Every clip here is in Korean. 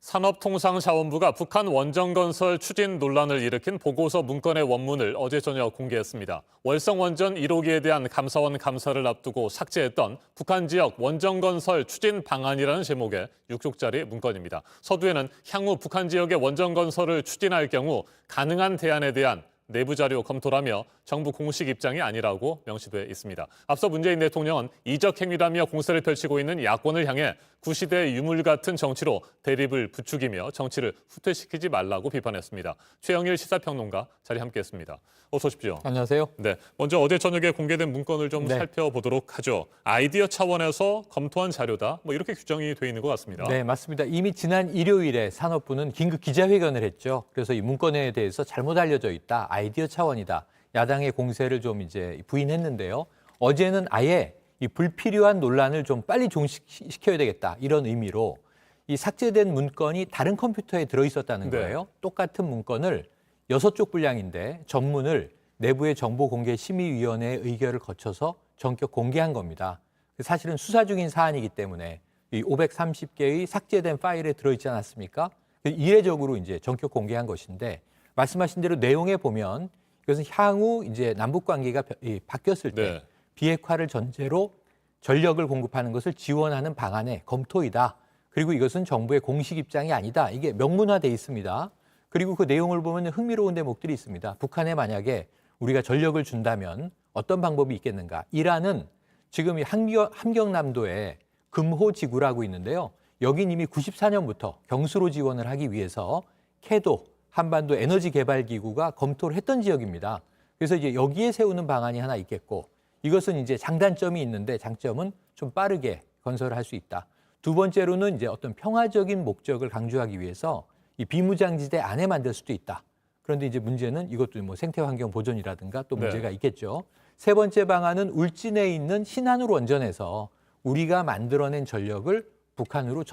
산업통상자원부가 북한 원전건설 추진 논란을 일으킨 보고서 문건의 원문을 어제 저녁 공개했습니다. 월성원전 1호기에 대한 감사원 감사를 앞두고 삭제했던 북한 지역 원전건설 추진 방안이라는 제목의 6쪽짜리 문건입니다. 서두에는 향후 북한 지역의 원전건설을 추진할 경우 가능한 대안에 대한 내부 자료 검토라며 정부 공식 입장이 아니라고 명시돼 있습니다. 앞서 문재인 대통령은 이적 행위라며 공세를 펼치고 있는 야권을 향해 구시대 유물 같은 정치로 대립을 부추기며 정치를 후퇴시키지 말라고 비판했습니다. 최영일 시사평론가 자리 함께했습니다. 어서 오십시오. 안녕하세요. 네, 먼저 어제 저녁에 공개된 문건을 좀 살펴보도록 하죠. 아이디어 차원에서 검토한 자료다. 이렇게 규정이 돼 있는 것 같습니다. 네, 맞습니다. 이미 지난 일요일에 산업부는 긴급 기자회견을 했죠. 그래서 이 문건에 대해서 잘못 알려져 있다. 아이디어 차원이다. 야당의 공세를 좀 이제 부인했는데요. 어제는 아예 이 불필요한 논란을 좀 빨리 종식시켜야 되겠다. 이런 의미로 이 삭제된 문건이 다른 컴퓨터에 들어있었다는 거예요. 똑같은 문건을 6쪽 분량인데 전문을 내부의 정보공개심의위원회의 의결을 거쳐서 전격 공개한 겁니다. 사실은 수사 중인 사안이기 때문에 이 530개의 삭제된 파일에 들어있지 않았습니까? 이례적으로 이제 전격 공개한 것인데 말씀하신 대로 내용에 보면 이것은 향후 이제 남북 관계가 바뀌었을 때 비핵화를 전제로 전력을 공급하는 것을 지원하는 방안의 검토이다. 그리고 이것은 정부의 공식 입장이 아니다. 이게 명문화돼 있습니다. 그리고 그 내용을 보면 흥미로운 대목들이 있습니다. 북한에 만약에 우리가 전력을 준다면 어떤 방법이 있겠는가? 이란은 지금 이 함경남도에 금호지구라고 있는데요. 여긴 이미 94년부터 경수로 지원을 하기 위해서 캐도 한반도 에너지 개발 기구가 검토를 했던 지역입니다. 그래서 이제 여기에 세우는 방안이 하나 있겠고 이것은 이제 장단점이 있는데 장점은 좀 빠르게 건설을 할 수 있다. 두 번째로는 이제 어떤 평화적인 목적을 강조하기 위해서 이 비무장지대 안에 만들 수도 있다. 그런데 이제 문제는 이것도 뭐 생태환경 보존이라든가 또 문제가 있겠죠. 세 번째 방안은 울진에 있는 신한울 원전에서 우리가 만들어낸 전력을 북한으로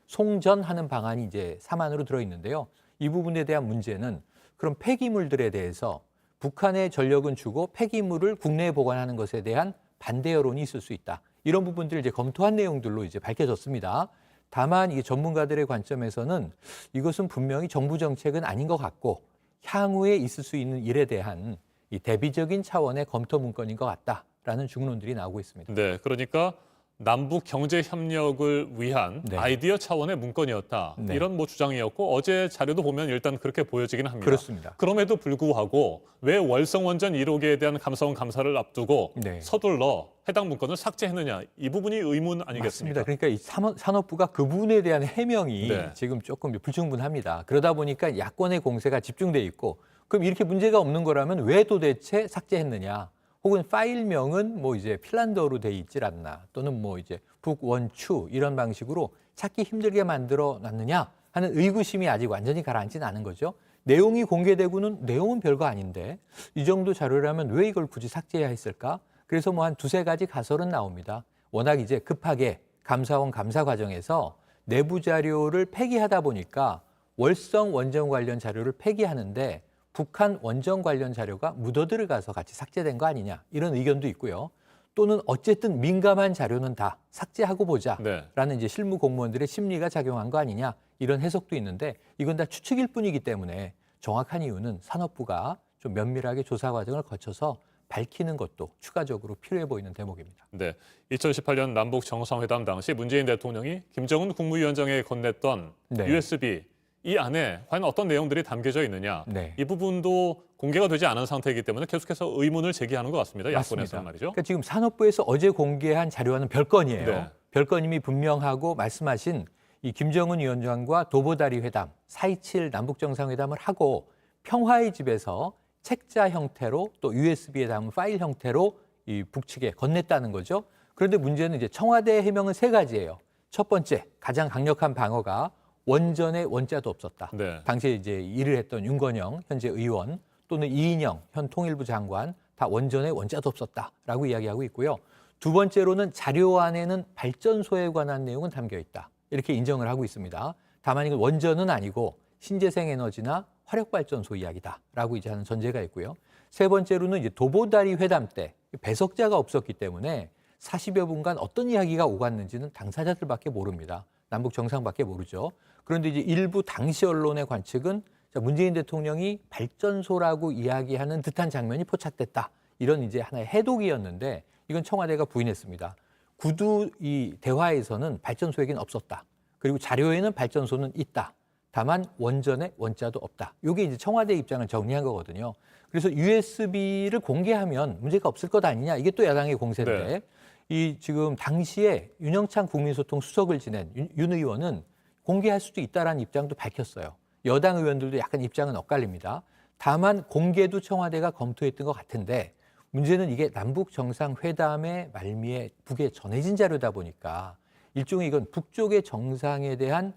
송전하는 방안이 이제 3안으로 들어있는데요. 이 부분에 대한 문제는 그럼 폐기물들에 대해서 북한의 전력은 주고 폐기물을 국내에 보관하는 것에 대한 반대 여론이 있을 수 있다. 이런 부분들을 이제 검토한 내용들로 이제 밝혀졌습니다. 다만 이 전문가들의 관점에서는 이것은 분명히 정부 정책은 아닌 것 같고 향후에 있을 수 있는 일에 대한 이 대비적인 차원의 검토 문건인 것 같다라는 중론들이 나오고 있습니다. 네, 그러니까 남북 경제 협력을 위한 아이디어 차원의 문건이었다. 이런 주장이었고 어제 자료도 보면 일단 그렇게 보여지긴 합니다. 그렇습니다. 그럼에도 불구하고 왜 월성원전 1호기에 대한 감사원 감사를 앞두고 서둘러 해당 문건을 삭제했느냐. 이 부분이 의문 아니겠습니까? 맞습니다. 그러니까 이 산업부가 그 부분에 대한 해명이 지금 조금 불충분합니다. 그러다 보니까 야권의 공세가 집중돼 있고 그럼 이렇게 문제가 없는 거라면 왜 도대체 삭제했느냐. 혹은 파일명은 이제 핀란드어로 돼 있질 않나 또는 이제 북원추 이런 방식으로 찾기 힘들게 만들어 놨느냐 하는 의구심이 아직 완전히 가라앉지는 않은 거죠. 내용이 공개되고는 내용은 별거 아닌데 이 정도 자료라면 왜 이걸 굳이 삭제해야 했을까? 그래서 한 두세 가지 가설은 나옵니다. 워낙 이제 급하게 감사원 감사 과정에서 내부 자료를 폐기하다 보니까 월성 원전 관련 자료를 폐기하는데 북한 원전 관련 자료가 묻어들어가서 같이 삭제된 거 아니냐 이런 의견도 있고요. 또는 어쨌든 민감한 자료는 다 삭제하고 보자라는 이제 실무 공무원들의 심리가 작용한 거 아니냐 이런 해석도 있는데 이건 다 추측일 뿐이기 때문에 정확한 이유는 산업부가 좀 면밀하게 조사 과정을 거쳐서 밝히는 것도 추가적으로 필요해 보이는 대목입니다. 네, 2018년 남북 정상회담 당시 문재인 대통령이 김정은 국무위원장에게 건넸던 USB 이 안에 과연 어떤 내용들이 담겨져 있느냐. 이 부분도 공개가 되지 않은 상태이기 때문에 계속해서 의문을 제기하는 것 같습니다. 야권에서는 말이죠. 그러니까 지금 산업부에서 어제 공개한 자료와는 별건이에요. 별건임이 분명하고 말씀하신 이 김정은 위원장과 도보다리 회담, 4.27 남북 정상회담을 하고 평화의 집에서 책자 형태로 또 USB에 담은 파일 형태로 이 북측에 건넸다는 거죠. 그런데 문제는 이제 청와대의 해명은 세 가지예요. 첫 번째, 가장 강력한 방어가 원전에 원자도 없었다. 당시에 이제 일을 했던 윤건영 현재 의원 또는 이인영 현 통일부 장관 다 원전에 원자도 없었다라고 이야기하고 있고요. 두 번째로는 자료 안에는 발전소에 관한 내용은 담겨 있다. 이렇게 인정을 하고 있습니다. 다만 이건 원전은 아니고 신재생 에너지나 화력발전소 이야기다라고 이제 하는 전제가 있고요. 세 번째로는 이제 도보다리 회담 때 배석자가 없었기 때문에 40여 분간 어떤 이야기가 오갔는지는 당사자들밖에 모릅니다. 남북 정상밖에 모르죠. 그런데 이제 일부 당시 언론의 관측은 자, 문재인 대통령이 발전소라고 이야기하는 듯한 장면이 포착됐다. 이런 이제 하나의 해독이었는데 이건 청와대가 부인했습니다. 구두 이 대화에서는 발전소에겐 없었다. 그리고 자료에는 발전소는 있다. 다만 원전에 원자도 없다. 이게 이제 청와대 입장을 정리한 거거든요. 그래서 USB를 공개하면 문제가 없을 것 아니냐. 이게 또 야당의 공세인데 네. 이 지금 당시에 윤영찬 국민소통 수석을 지낸 윤 의원은 공개할 수도 있다라는 입장도 밝혔어요. 여당 의원들도 약간 입장은 엇갈립니다. 다만 공개도 청와대가 검토했던 것 같은데 문제는 이게 남북 정상회담의 말미에 북에 전해진 자료다 보니까 일종의 이건 북쪽의 정상에 대한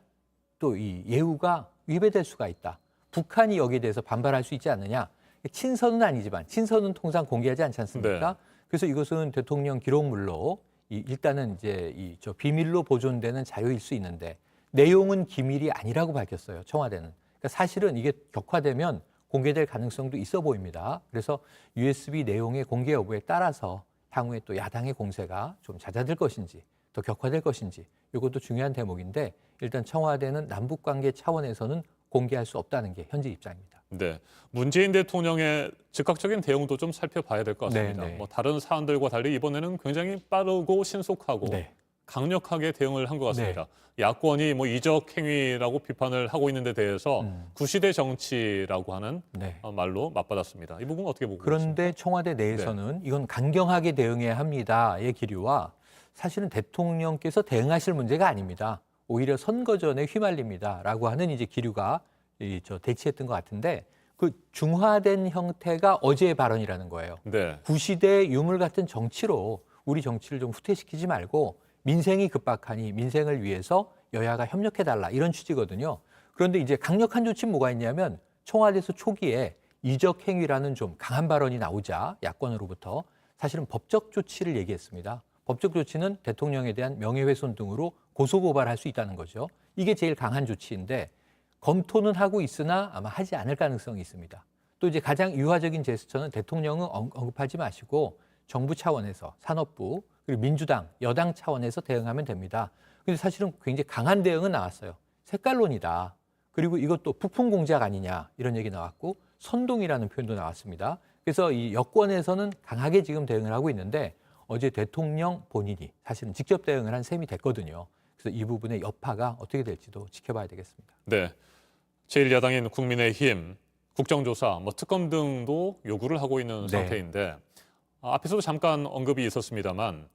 또 이 예우가 위배될 수가 있다. 북한이 여기에 대해서 반발할 수 있지 않느냐. 친서는 아니지만 친서는 통상 공개하지 않지 않습니까? 네. 그래서 이것은 대통령 기록물로 일단은 이제 저 비밀로 보존되는 자료일 수 있는데 내용은 기밀이 아니라고 밝혔어요. 청와대는. 그러니까 사실은 이게 격화되면 공개될 가능성도 있어 보입니다. 그래서 USB 내용의 공개 여부에 따라서 향후에 또 야당의 공세가 좀 잦아들 것인지 더 격화될 것인지 이것도 중요한 대목인데 일단 청와대는 남북관계 차원에서는 공개할 수 없다는 게 현재 입장입니다. 네, 문재인 대통령의 즉각적인 대응도 좀 살펴봐야 될 것 같습니다. 네, 네. 뭐 다른 사안들과 달리 이번에는 굉장히 빠르고 신속하고 네. 강력하게 대응을 한 것 같습니다. 야권이 뭐 이적 행위라고 비판을 하고 있는 데 대해서 구시대 정치라고 하는 네. 말로 맞받았습니다. 이 부분은 어떻게 보고 그런데 청와대 내에서는 이건 강경하게 대응해야 합니다의 기류와 사실은 대통령께서 대응하실 문제가 아닙니다. 오히려 선거 전에 휘말립니다라고 하는 이제 기류가 대치했던 것 같은데 그 중화된 형태가 어제의 발언이라는 거예요. 네. 구시대 유물 같은 정치로 우리 정치를 좀 후퇴시키지 말고 민생이 급박하니 민생을 위해서 여야가 협력해달라 이런 취지거든요. 그런데 이제 강력한 조치는 뭐가 있냐면 청와대에서 초기에 이적 행위라는 좀 강한 발언이 나오자 야권으로부터 사실은 법적 조치를 얘기했습니다. 법적 조치는 대통령에 대한 명예훼손 등으로 고소고발할 수 있다는 거죠. 이게 제일 강한 조치인데 검토는 하고 있으나 아마 하지 않을 가능성이 있습니다. 또 이제 가장 유화적인 제스처는 대통령은 언급하지 마시고 정부 차원에서 산업부 그리고 민주당, 여당 차원에서 대응하면 됩니다. 근데 사실은 굉장히 강한 대응은 나왔어요. 색깔론이다. 그리고 이것도 부품 공작 아니냐 이런 얘기 나왔고 선동이라는 표현도 나왔습니다. 그래서 이 여권에서는 강하게 지금 대응을 하고 있는데 어제 대통령 본인이 사실은 직접 대응을 한 셈이 됐거든요. 그래서 이 부분의 여파가 어떻게 될지도 지켜봐야 되겠습니다. 네, 제1야당인 국민의힘 국정조사, 뭐 특검 등도 요구를 하고 있는 상태인데 앞에서도 잠깐 언급이 있었습니다만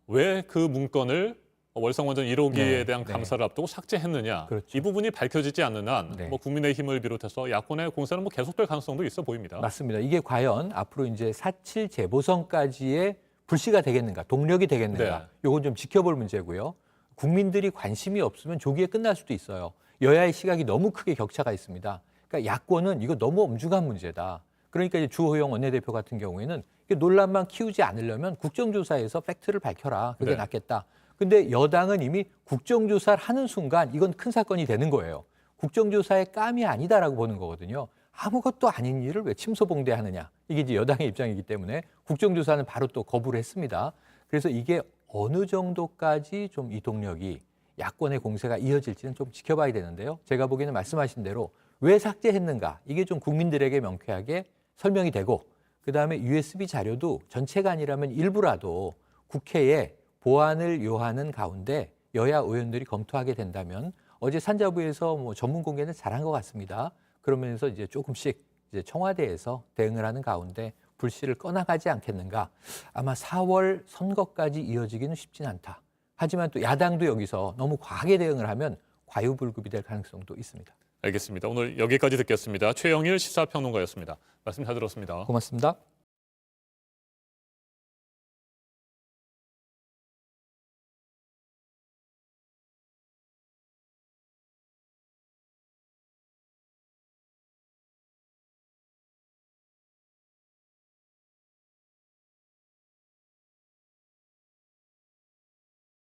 왜 그 문건을 월성원전 1호기에 대한 감사를 앞두고 삭제했느냐. 그렇죠. 이 부분이 밝혀지지 않는 한 네. 뭐 국민의힘을 비롯해서 야권의 공세는 뭐 계속될 가능성도 있어 보입니다. 맞습니다. 이게 과연 앞으로 이제 4.7 재보선까지의 불씨가 되겠는가, 동력이 되겠는가, 네. 이건 좀 지켜볼 문제고요. 국민들이 관심이 없으면 조기에 끝날 수도 있어요. 여야의 시각이 너무 크게 격차가 있습니다. 그러니까 야권은 이거 너무 엄중한 문제다. 그러니까 이제 주호영 원내대표 같은 경우에는 논란만 키우지 않으려면 국정조사에서 팩트를 밝혀라. 그게 네. 낫겠다. 근데 여당은 이미 국정조사를 하는 순간 이건 큰 사건이 되는 거예요. 국정조사의 깜이 아니다라고 보는 거거든요. 아무것도 아닌 일을 왜 침소봉대하느냐. 이게 이제 여당의 입장이기 때문에 국정조사는 바로 또 거부를 했습니다. 그래서 이게 어느 정도까지 좀 이 동력이 야권의 공세가 이어질지는 좀 지켜봐야 되는데요. 제가 보기에는 말씀하신 대로 왜 삭제했는가. 이게 좀 국민들에게 명쾌하게 설명이 되고 그다음에 USB 자료도 전체가 아니라면 일부라도 국회에 보완을 요하는 가운데 여야 의원들이 검토하게 된다면 어제 산자부에서 뭐 전문 공개는 잘한 것 같습니다. 그러면서 이제 조금씩 이제 청와대에서 대응을 하는 가운데 불씨를 꺼나가지 않겠는가. 아마 4월 선거까지 이어지기는 쉽진 않다. 하지만 또 야당도 여기서 너무 과하게 대응을 하면 과유불급이 될 가능성도 있습니다. 알겠습니다. 오늘 여기까지 듣겠습니다. 최영일 시사평론가였습니다. 말씀 잘 들었습니다. 고맙습니다.